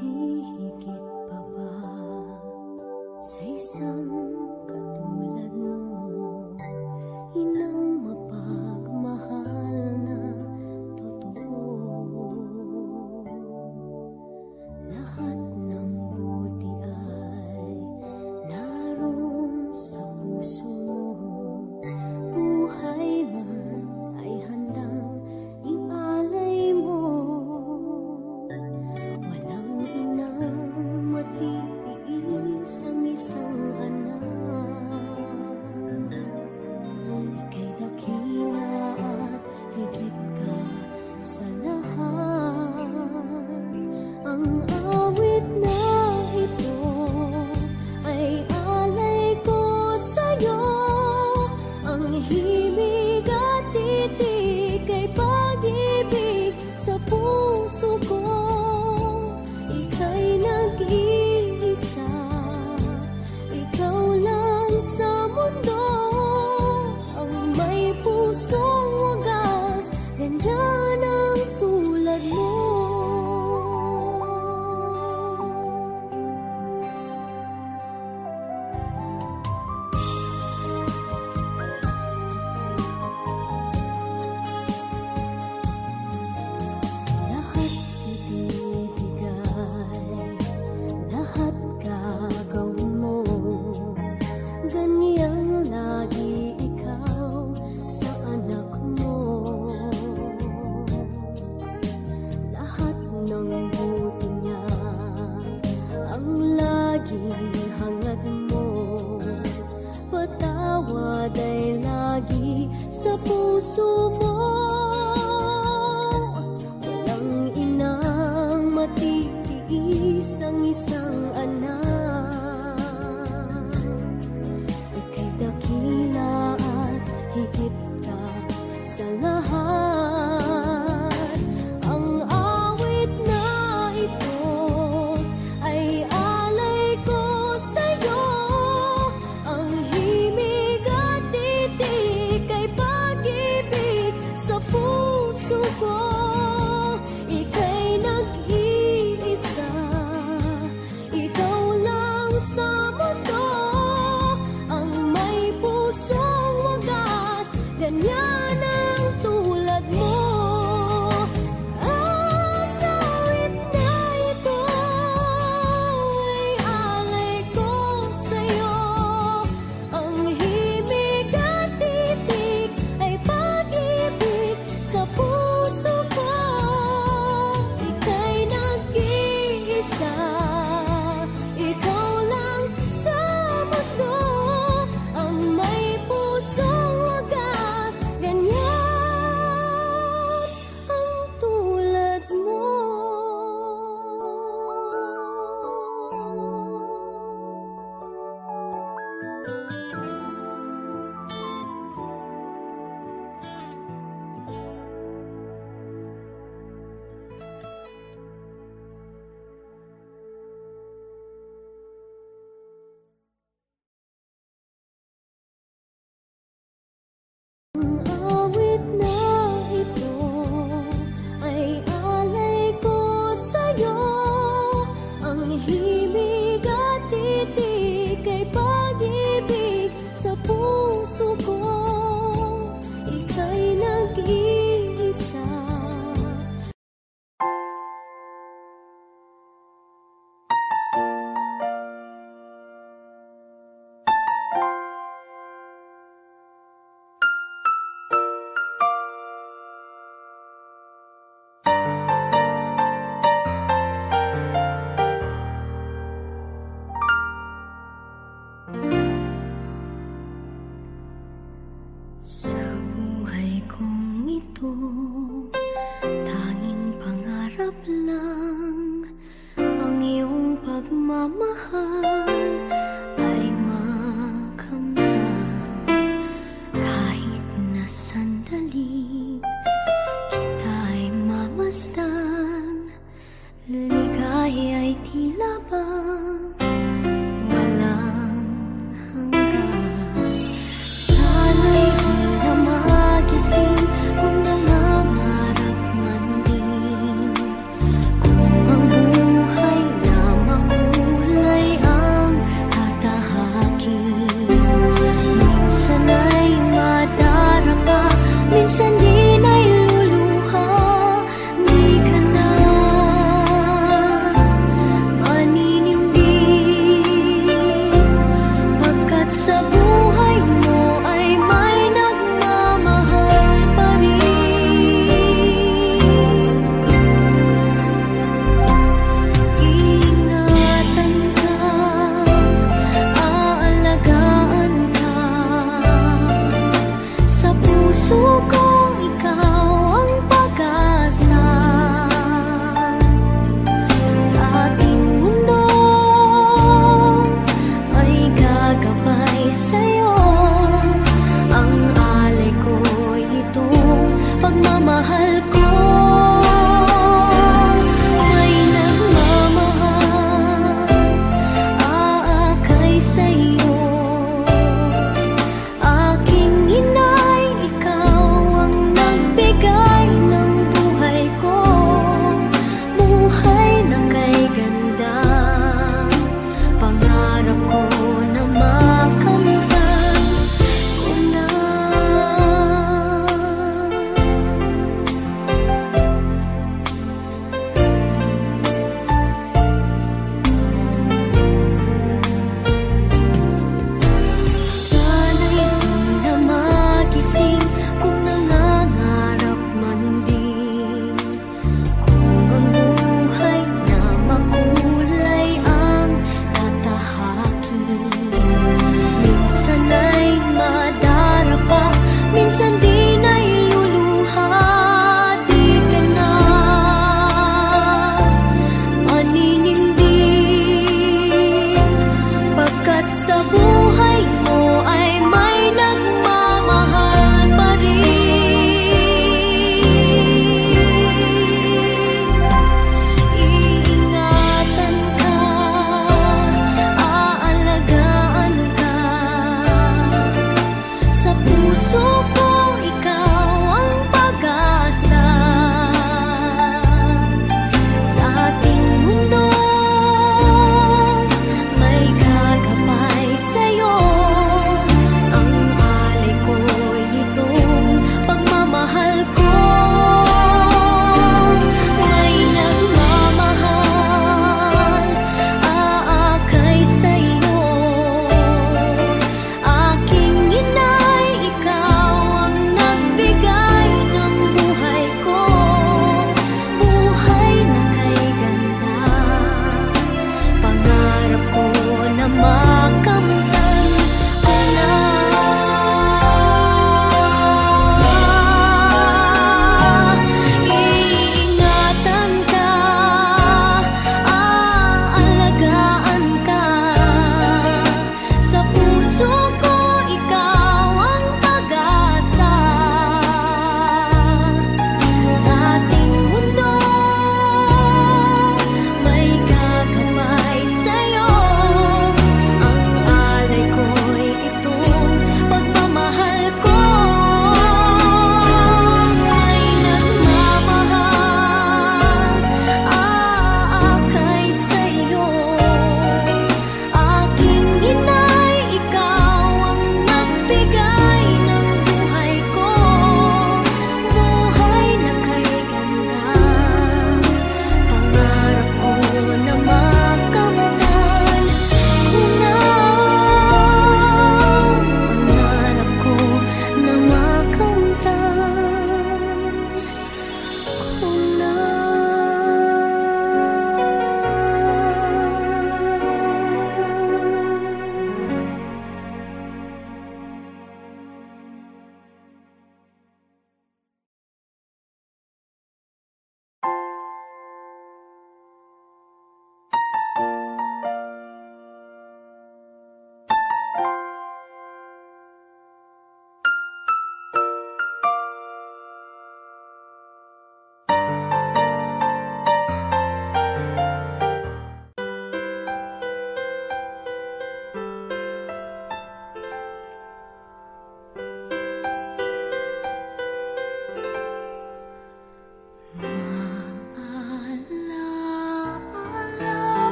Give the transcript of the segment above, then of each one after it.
hihigit pa ba sa isang katulad mo, inang mapagmahal na totoo? Lahat ng buti ay naroon sa puso mo, buhay man ay handang ialay mo. Walang inang matiis ang isang anak. Ika'y dakila at higit ka sa lahat. Ang awit na ito ay alay ko sa'yo. Ang himig at titik ay pag-ibig sa puso ko. Ika'y nag-iisa, ikaw lang sa mundo. Ang may pusong wagas, ganyan ang tulad mo. Lahat ibibigay, lahat gagawin mo. Ganyang lagi ikaw sa anak mo. Lahat ng buti niya ang laging hangad mo. Patawad ay lagi sa puso mo. Walang inang matitiis ang isang anak. Ika'y dakila at higit ka sa lahat. Ang awit na ito ay alay ko sa'yo. Ang himig at titik ay pag-ibig sa puso ko. Ika'y nag-iisa, ikaw lang sa mundo. Ang may pusong wagas, ganyan ang tulad mo. Ang awit na ito ay alay ko sa'yo. Ang himig at titik ay pag-ibig sa puso ko. Ika'y nag-iisa, ikaw lang sa mundo. Ang may pusong wagas, ganyan ang tulad mo. Ang awit na ito ay alay ko sa'yo. Ang himig at titik ay pag-ibig sa puso ko. Ika'y nag-iisa. Sa buhay kong ito, tanging pangarap lang ang iyong pagmamahal ay makamdam. Kahit na sandali kita'y mamasdan, ligaya ay tila bang walang hanggan. Sana'y di na magising kung nangangarap man din, kung ang buhay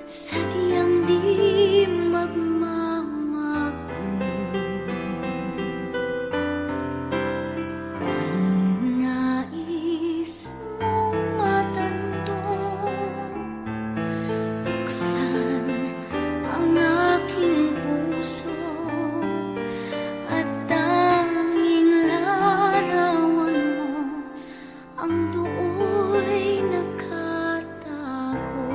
sadyang di magmamahal. Kung nais mong matanto, buksan ang aking puso at tanging larawan mo ang do'y nakatago.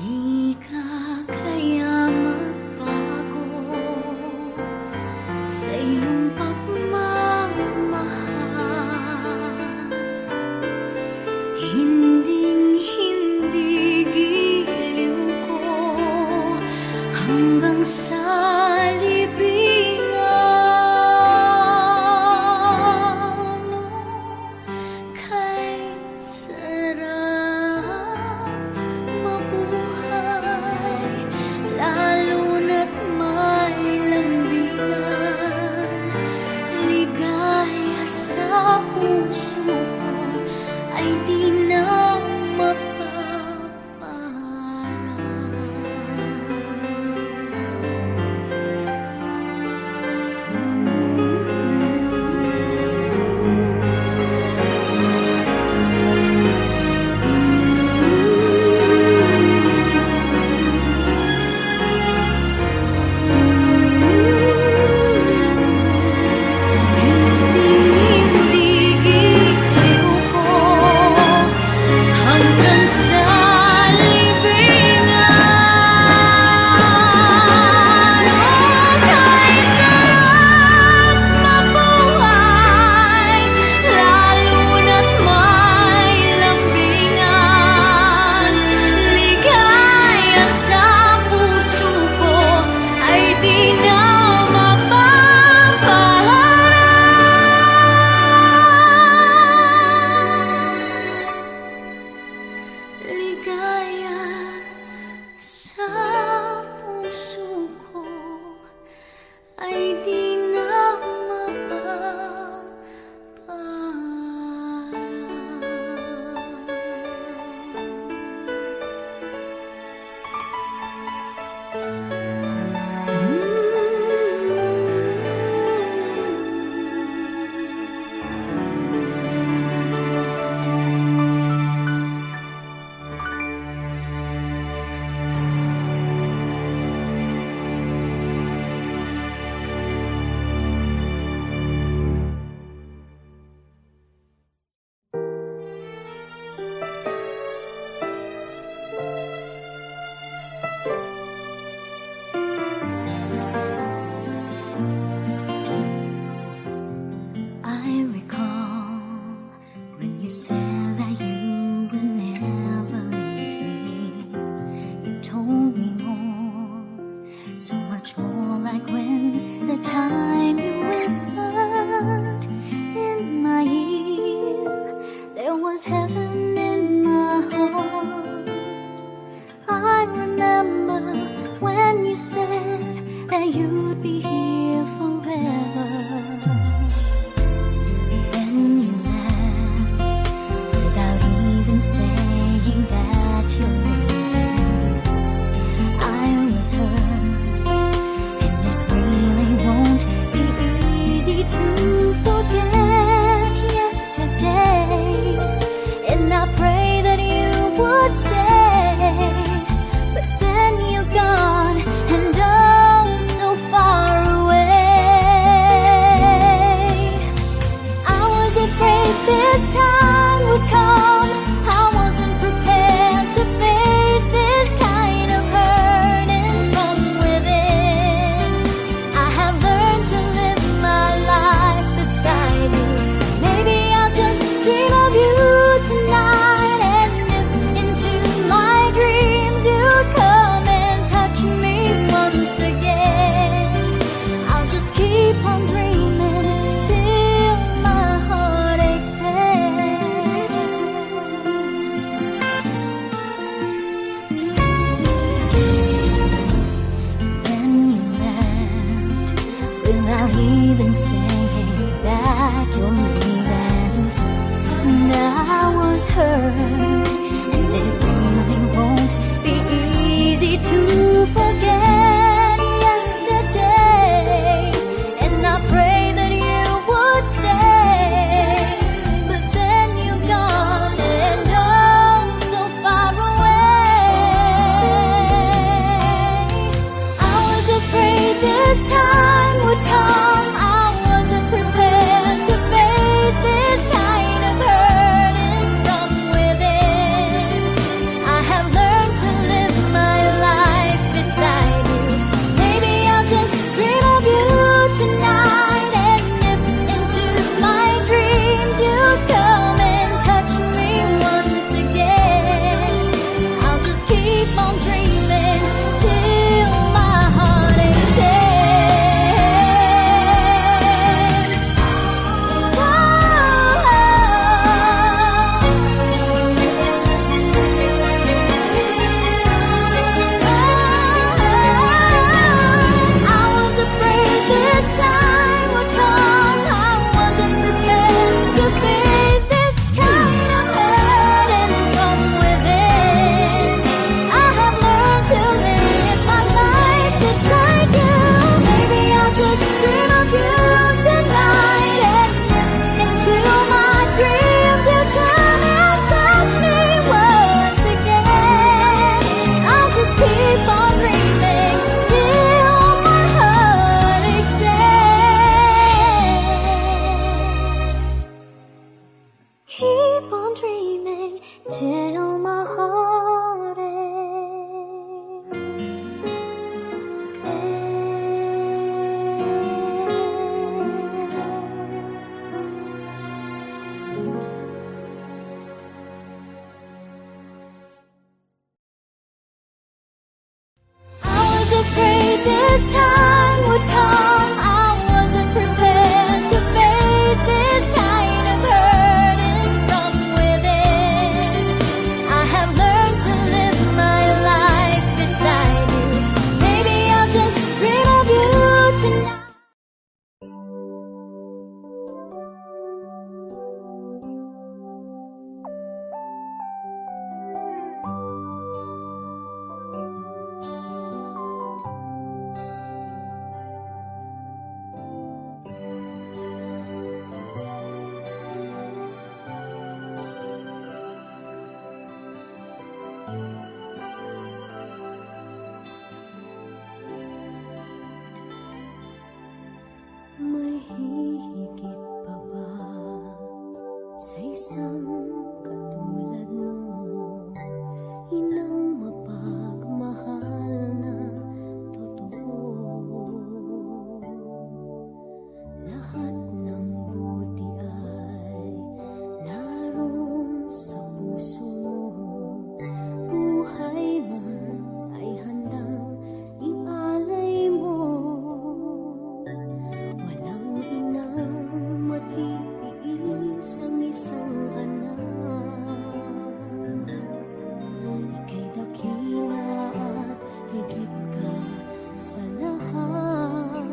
Di ka kaya magbago sa iyong pagmamahal. Hinding-hindi giliw ko hanggang sa libingan. Kay sarap mabuhay, lalo na't may lambingan. Ligaya sa puso ko ay di na hanggang sa libingan. Kay sarap mabuhay, lalo na't may lambingan. Ligaya sa puso ko ay di na ligaya sa puso ko ay di na I recall when you said that you would never leave me. You told me more, so much more, like when the time you whispered in my ear. There was heaven in my heart. I remember when you said that you'd be here forever. Saying that you're leaving, I was hurt, and it really won't be easy to forget yesterday. And I pray that you would stay, but then you're gone, and oh, so far away. I was afraid this time would come. Even saying that you're leaving, and I was hurt. and it really won't be easy to forget yesterday. And I pray that you would stay, but then you're gone and oh, so far away. I was afraid this time would come. I wasn't prepared to face this kind of hurting from within. I have learned to live my life beside you. Maybe I'll just dream of you tonight, and if into my dreams you come and touch me once again, I'll just keep on dreaming till my heart aches again. I was afraid this time would come. I wasn't prepared to face this kind of hurting from within. I have learned to live my life beside you. Maybe I'll just dream of you tonight, and into my dreams you come and touch me once again. I'll just keep on dreaming till my heart aches again. Keep on dreaming till my heart I was afraid this time would come. I wasn't prepared to face this kind of hurting from within. I have learned to live my life beside you. Maybe I'll just dream of you tonight. May hihigit pa ba sa isang katulad mo? Inang mapagmahal na totoo. Lahat ng buti ay naroon sa puso mo. Buhay man ay handang ialay mo. Walang inang matitiis ang isang anak. Ika'y dakila at higit ka sa lahat.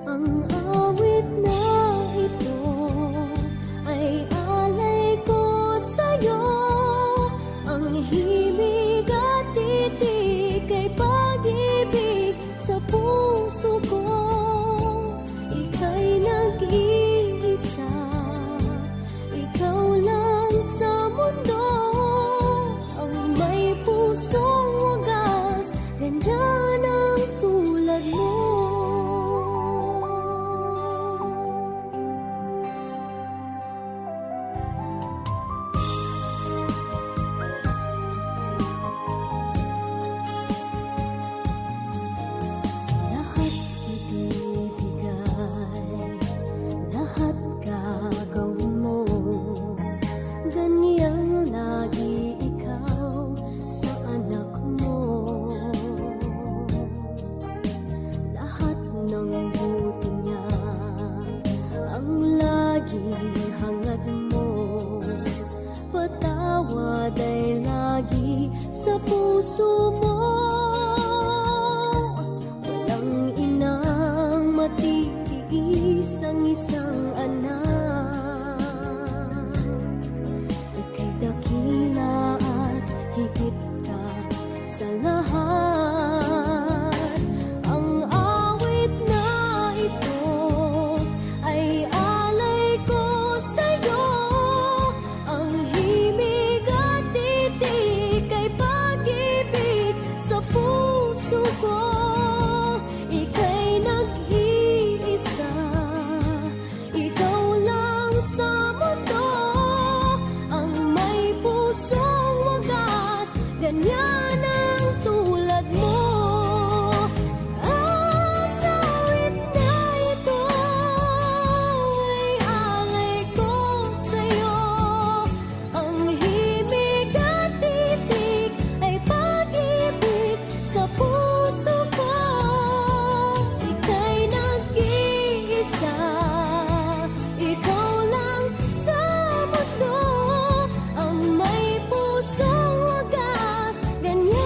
Ang awit na ito ay alay ko sa'yo. Ang himig at titig ay pag-ibig sa puso ko. Ika'y nag-iisa, ikaw lang sa mundo. Ang may pusong wagas, ganda ng tulad mo. Lahat ibibigay, lahat gagawin mo. Ganyang lagi ikaw sa anak mo. Lahat ng buti niya ang lagi hangad mo. Patawad ay lagi sa puso mo. Walang inang matitiis ang isang anak. Ika'y dakila ganyan ang tulad mo. Ang awit na ito ay alay ko sa'yo. Ang himig at titig ay pag-ibig sa puso ko. Ika'y nag-iisa, ikaw lang sa mundo, ang may pusong wagas, ganyan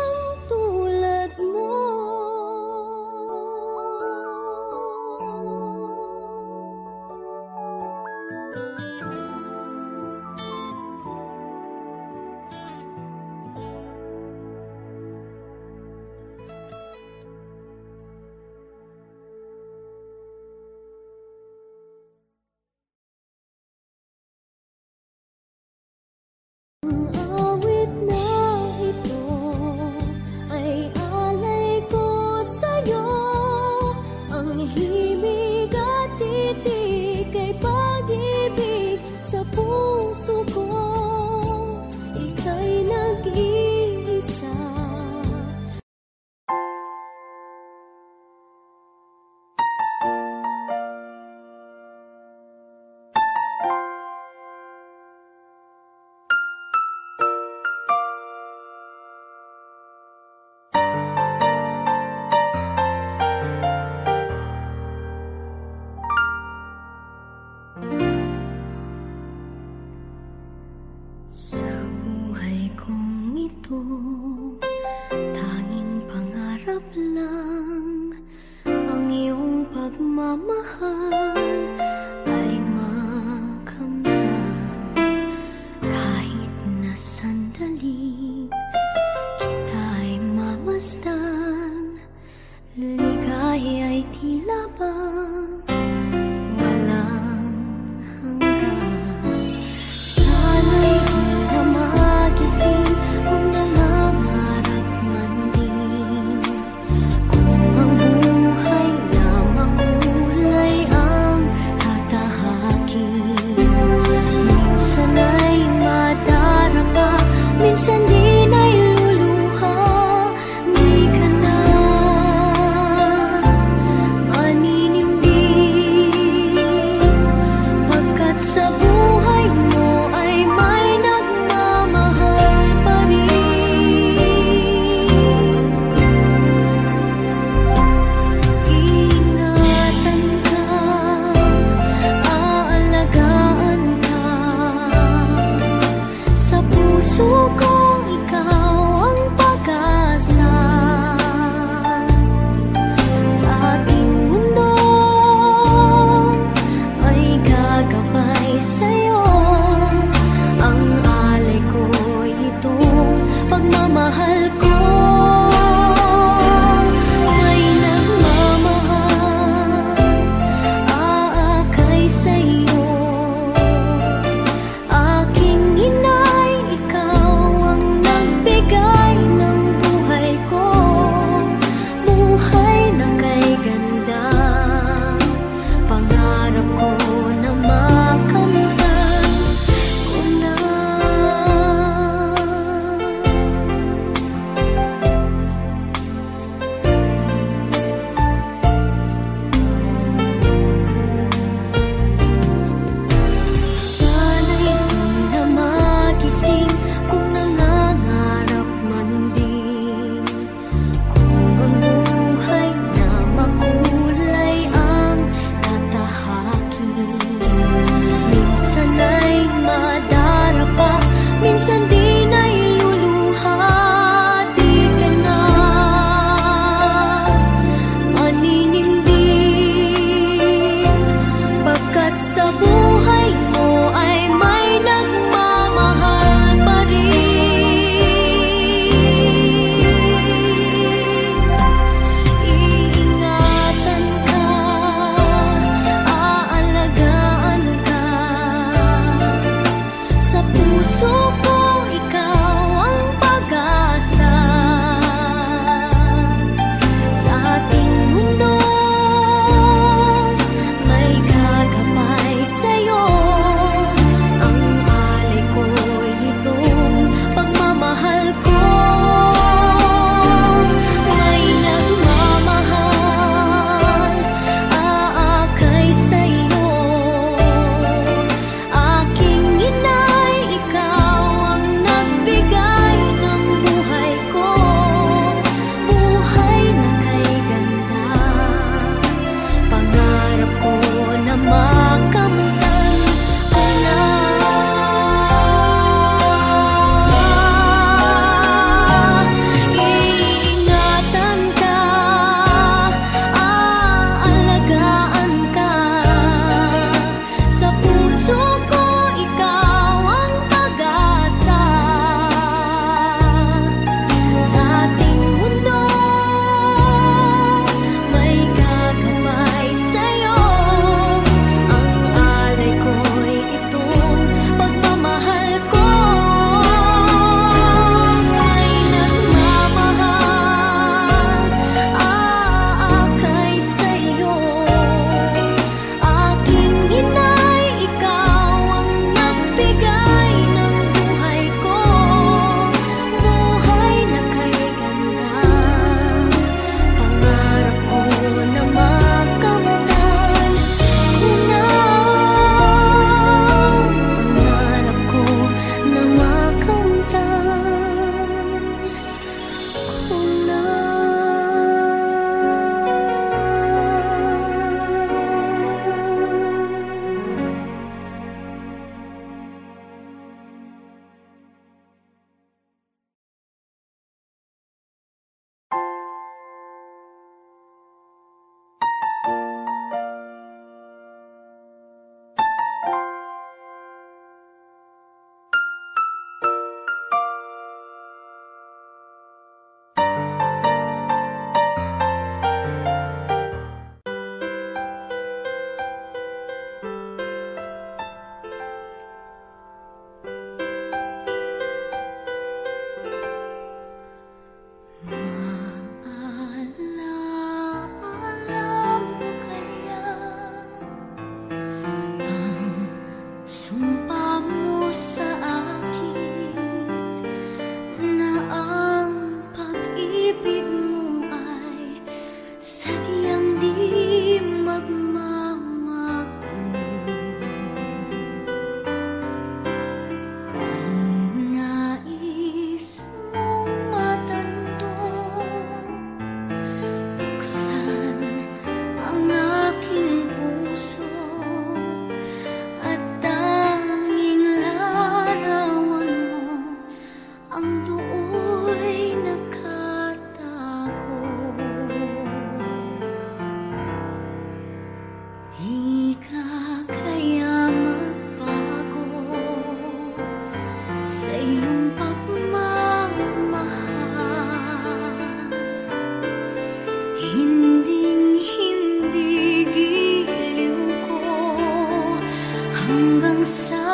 ang tulad mo. Ang awit na ito ay alay ko sa'yo. Ang himig at titig ay pag-ibig sa puso ko. Ika'y nag-iisa. Sa buhay kong ito, tanging pangarap lang ang iyong pagmamahal ay makamtan. Kahit na sandali kita'y mamasdan, ligaya ay tila bang walang hanggan. Sana'y di na magising kung nangangarap man din, kung ang buhay na makulay ang tatahakin. Minsan ay madarapa, minsan din ay luluha. Di ka na maninindig, pagkat sa buhay mo ay may nagmamahal pa rin. Iingatan ka, aalagaan ka. Sa puso ko ikaw ang pag-asa. Sa ating mundo ay gagabay sa'yo. Ang alay ko'y itong pagmamahal ko. May nagmamahal, aakay sa'yo. Aking inay, ikaw ang nagbigay ng buhay ko. Buhay na kay ganda, pangarap ko na makamtan ko na. Sana'y di na magising kung nangangarap man din, kung ang buhay na makulay ang tatahakin. Minsan ay madarapa, minsan din ay luluha. Di ka na maninindig, pagkat sa buhay mo ay may nagmamahal pa rin. Iingatan ka, aalagaan ka. Sa puso ko ikaw ang pag-asa. Sa ating mundo may gagabay sa'yo. Ang alay ko'y itong iyong pagmamahal. Hinding-hindi giliw ko hanggang sa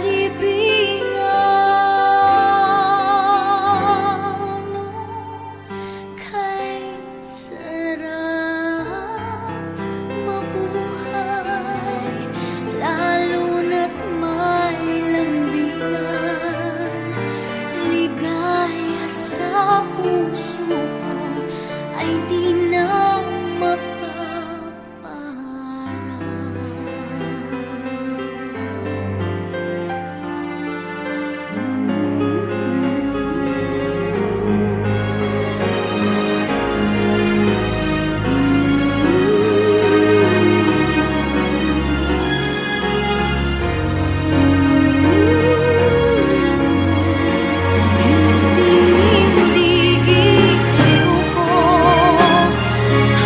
libingan. Kay sarap mabuhay, lalo na't may lambingan. Ligaya sa puso ko ay di na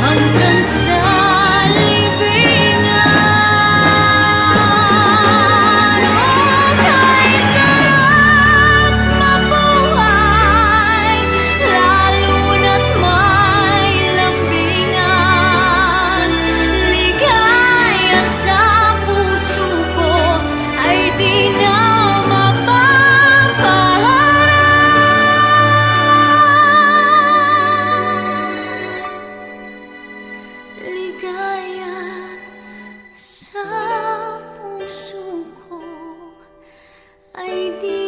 hanggang sa libingan. Kay sarap mabuhay, lalo na't may lambingan. Ligaya sa puso ko ay di na ligaya sa puso ko ay di